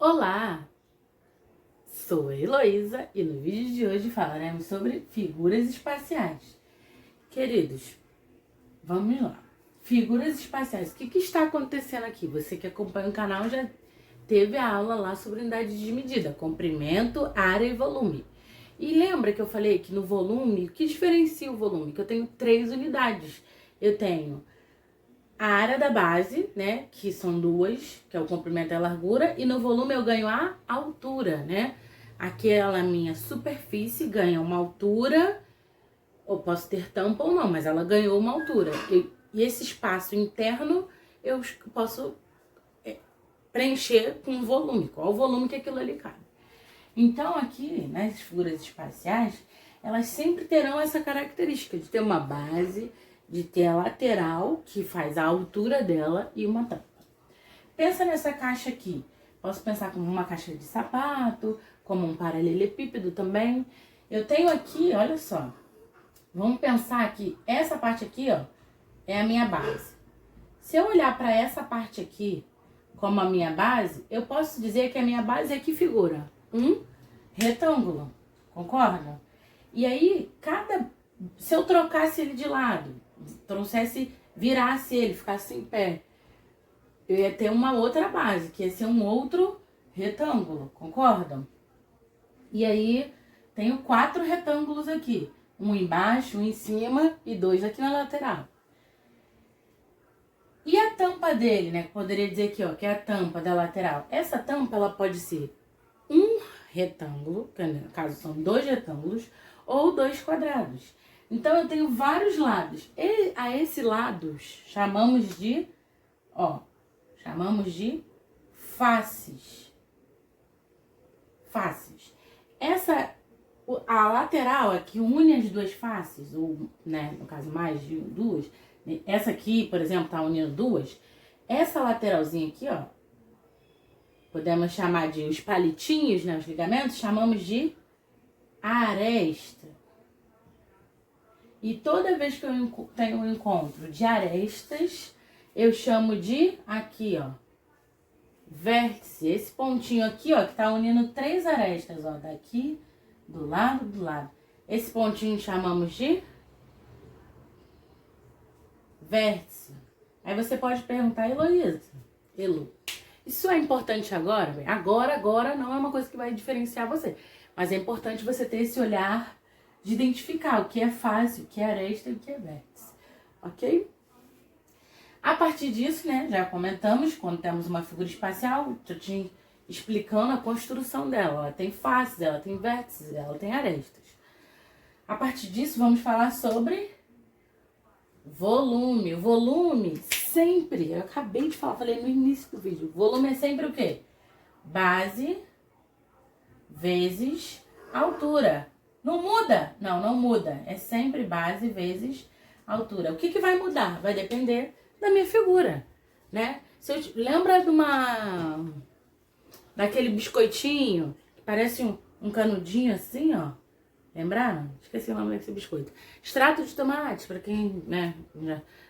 Olá, sou a Heloísa e no vídeo de hoje falaremos sobre figuras espaciais. Queridos, vamos lá. Figuras espaciais, o que está acontecendo aqui? Você que acompanha o canal já teve a aula lá sobre unidade de medida, comprimento, área e volume. E lembra que eu falei que no volume, o que diferencia o volume? Que eu tenho 3 unidades. Eu tenho a área da base, né, que são 2, que é o comprimento e a largura, e no volume eu ganho a altura, né? Aquela minha superfície ganha uma altura, ou posso ter tampa ou não, mas ela ganhou uma altura. E esse espaço interno eu posso preencher com volume, qual o volume que aquilo ali cabe. Então aqui, nas figuras espaciais, elas sempre terão essa característica de ter uma base, de ter a lateral, que faz a altura dela, e uma tampa. Pensa nessa caixa aqui. Posso pensar como uma caixa de sapato, como um paralelepípedo também. Eu tenho aqui, olha só. Vamos pensar que essa parte aqui, ó, é a minha base. Se eu olhar para essa parte aqui como a minha base, eu posso dizer que a minha base é que figura um retângulo, concorda? E aí, se eu trocasse ele de lado, virasse ele, ficasse em pé, eu ia ter uma outra base, que ia ser um outro retângulo, concordam? E aí, tenho 4 retângulos aqui, um embaixo, um em cima e 2 aqui na lateral. E a tampa dele, né, que poderia dizer aqui, ó, que é a tampa da lateral. Essa tampa, ela pode ser um retângulo, que no caso são 2 retângulos, ou 2 quadrados. Então, eu tenho vários lados. E a esse lado chamamos de faces. Faces. A lateral é que une as 2 faces, ou, né, no caso mais de 2. Essa aqui, por exemplo, tá unindo 2. Essa lateralzinha aqui, ó, podemos chamar de os palitinhos, né, os ligamentos, chamamos de aresta. E toda vez que eu tenho um encontro de arestas, eu chamo de, aqui, ó, vértice. Esse pontinho aqui, ó, que tá unindo 3 arestas, ó, daqui, do lado, do lado. Esse pontinho chamamos de vértice. Aí você pode perguntar, Heloísa, isso é importante agora? Agora não é uma coisa que vai diferenciar você. Mas é importante você ter esse olhar de identificar o que é face, o que é aresta e o que é vértice, ok? A partir disso, né, já comentamos, quando temos uma figura espacial, eu te explicando a construção dela. Ela tem faces, ela tem vértices, ela tem arestas. A partir disso, vamos falar sobre volume. O volume sempre, eu acabei de falar, falei no início do vídeo, volume é sempre o quê? Base vezes altura. Não muda? Não muda. É sempre base vezes altura. O que vai mudar? Vai depender da minha figura, né? Lembra daquele biscoitinho que parece um canudinho assim, ó? Lembraram? Esqueci o nome desse biscoito. Extrato de tomate, pra quem, né,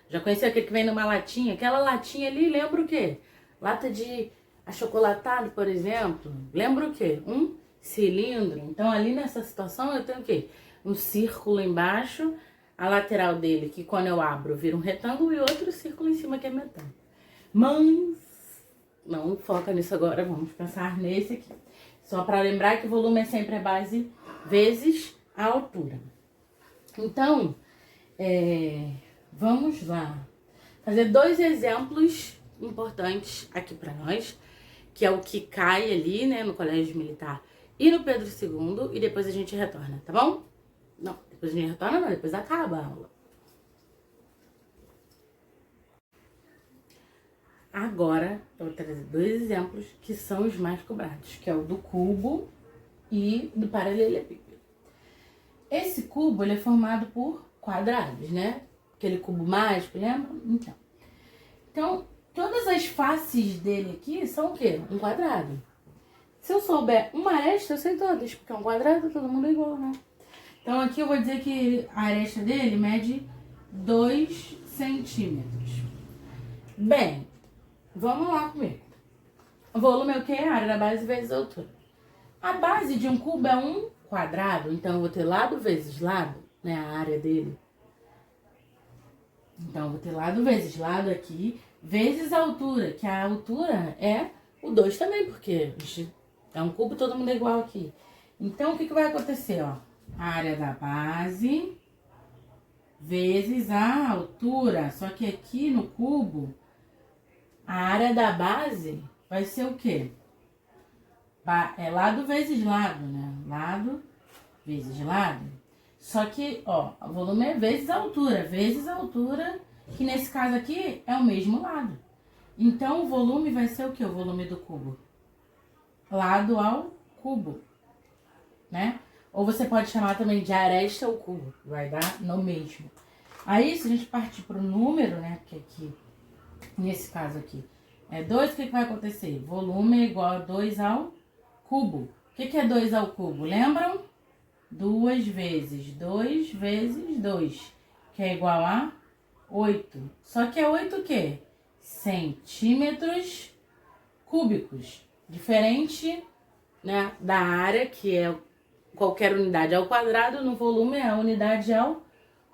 já conhecia aquele que vem numa latinha. Aquela latinha ali lembra o quê? Lata de achocolatado, por exemplo. Lembra o quê? Um cilindro. Então, ali nessa situação, eu tenho o quê? Um círculo embaixo, a lateral dele, que quando eu abro, vira um retângulo, e outro círculo em cima, que é metade. Mas, não foca nisso agora, vamos pensar nesse aqui. Só para lembrar que o volume é sempre a base vezes a altura. Então, vamos lá. Fazer 2 exemplos importantes aqui para nós, que é o que cai ali, né, no Colégio Militar e no Pedro II, e depois a gente retorna, tá bom? Não, depois a gente retorna, não, depois acaba a aula. Agora, eu vou trazer 2 exemplos que são os mais cobrados, que é o do cubo e do paralelepípedo. Esse cubo, ele é formado por quadrados, né? Aquele cubo mágico, lembra? Então, todas as faces dele aqui são o quê? Um quadrado. Se eu souber uma aresta, eu sei todas, porque é um quadrado, todo mundo é igual, né? Então, aqui eu vou dizer que a aresta dele mede 2 centímetros. Bem, vamos lá comigo. O volume é o quê? A área da base vezes a altura. A base de um cubo é um quadrado, então eu vou ter lado vezes lado, né? A área dele. Então, eu vou ter lado vezes lado aqui, vezes a altura, que a altura é o 2 também, porque é um cubo, todo mundo é igual aqui. Então, o que vai acontecer, ó? A área da base vezes a altura. Só que aqui no cubo, a área da base vai ser o quê? É lado vezes lado, né? Lado vezes lado. Só que, ó, o volume é vezes a altura, que nesse caso aqui é o mesmo lado. Então, o volume vai ser o quê? O volume do cubo? Lado ao cubo, né? Ou você pode chamar também de aresta ao cubo, vai dar no mesmo. Aí, se a gente partir para o número, né, que aqui, nesse caso aqui, é 2, o que vai acontecer? Volume é igual a 2 ao cubo. O que é 2 ao cubo? Lembram? 2 vezes 2 vezes 2, que é igual a 8. Só que é 8 o quê? Centímetros cúbicos. Diferente, né, da área, que é qualquer unidade ao quadrado, no volume é a unidade ao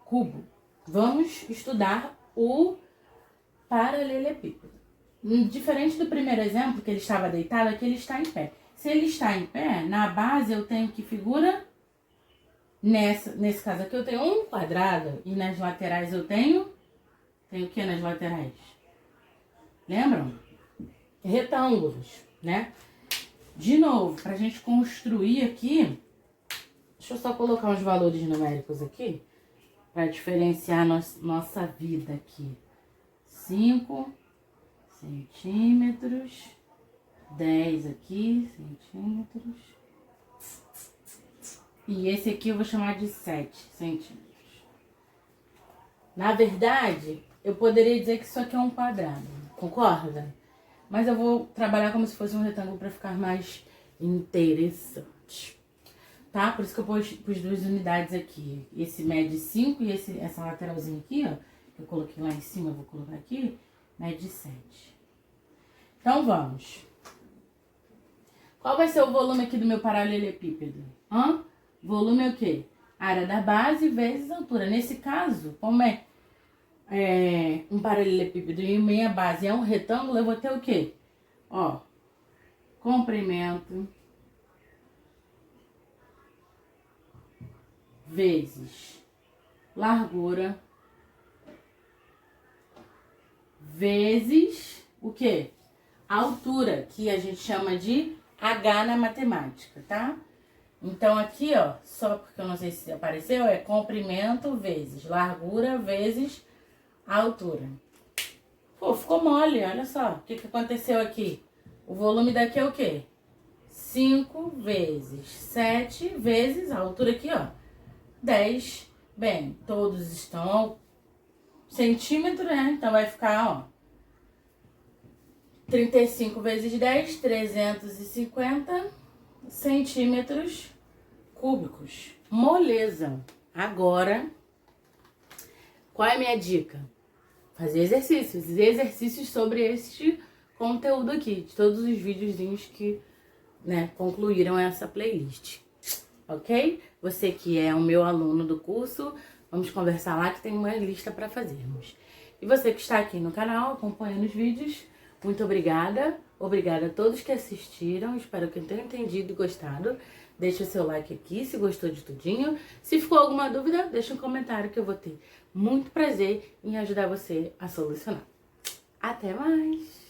cubo. Vamos estudar o paralelepípedo. Diferente do primeiro exemplo, que ele estava deitado, aqui ele está em pé. Se ele está em pé, na base eu tenho que figura... Nesse caso aqui eu tenho um quadrado e nas laterais eu tenho o que nas laterais? Lembram? Retângulos, né? De novo, pra gente construir aqui, deixa eu só colocar uns valores numéricos aqui, pra diferenciar nossa vida aqui. 5 centímetros, 10 aqui, centímetros. E esse aqui eu vou chamar de 7 centímetros. Na verdade, eu poderia dizer que isso aqui é um quadrado, concorda? Mas eu vou trabalhar como se fosse um retângulo para ficar mais interessante. Tá? Por isso que eu pus 2 unidades aqui. Esse mede 5 e essa lateralzinha aqui, ó, que eu coloquei lá em cima, eu vou colocar aqui, mede 7. Então, vamos. Qual vai ser o volume aqui do meu paralelepípedo? Volume é o quê? Área da base vezes a altura. Nesse caso, como é um paralelepípedo e minha base é um retângulo, eu vou ter o quê? Ó, comprimento vezes largura vezes o quê? Altura, que a gente chama de H na matemática, tá? Então, aqui, ó, só porque eu não sei se apareceu, é comprimento vezes largura vezes altura. Pô, ficou mole, olha só. O que aconteceu aqui? O volume daqui é o quê? 5 vezes 7 vezes a altura aqui, ó. 10. Bem, todos estão ao centímetro, né? Então, vai ficar, ó, 35 vezes 10, 350 centímetros cúbicos. Moleza. Agora, qual é a minha dica? Fazer exercícios sobre este conteúdo aqui, de todos os videozinhos que, né, concluíram essa playlist. Ok? Você que é o meu aluno do curso, vamos conversar lá que tem uma lista para fazermos. E você que está aqui no canal acompanhando os vídeos, muito obrigada. Obrigada a todos que assistiram. Espero que tenham entendido e gostado. Deixa o seu like aqui se gostou de tudinho. Se ficou alguma dúvida, deixa um comentário que eu vou ter muito prazer em ajudar você a solucionar. Até mais!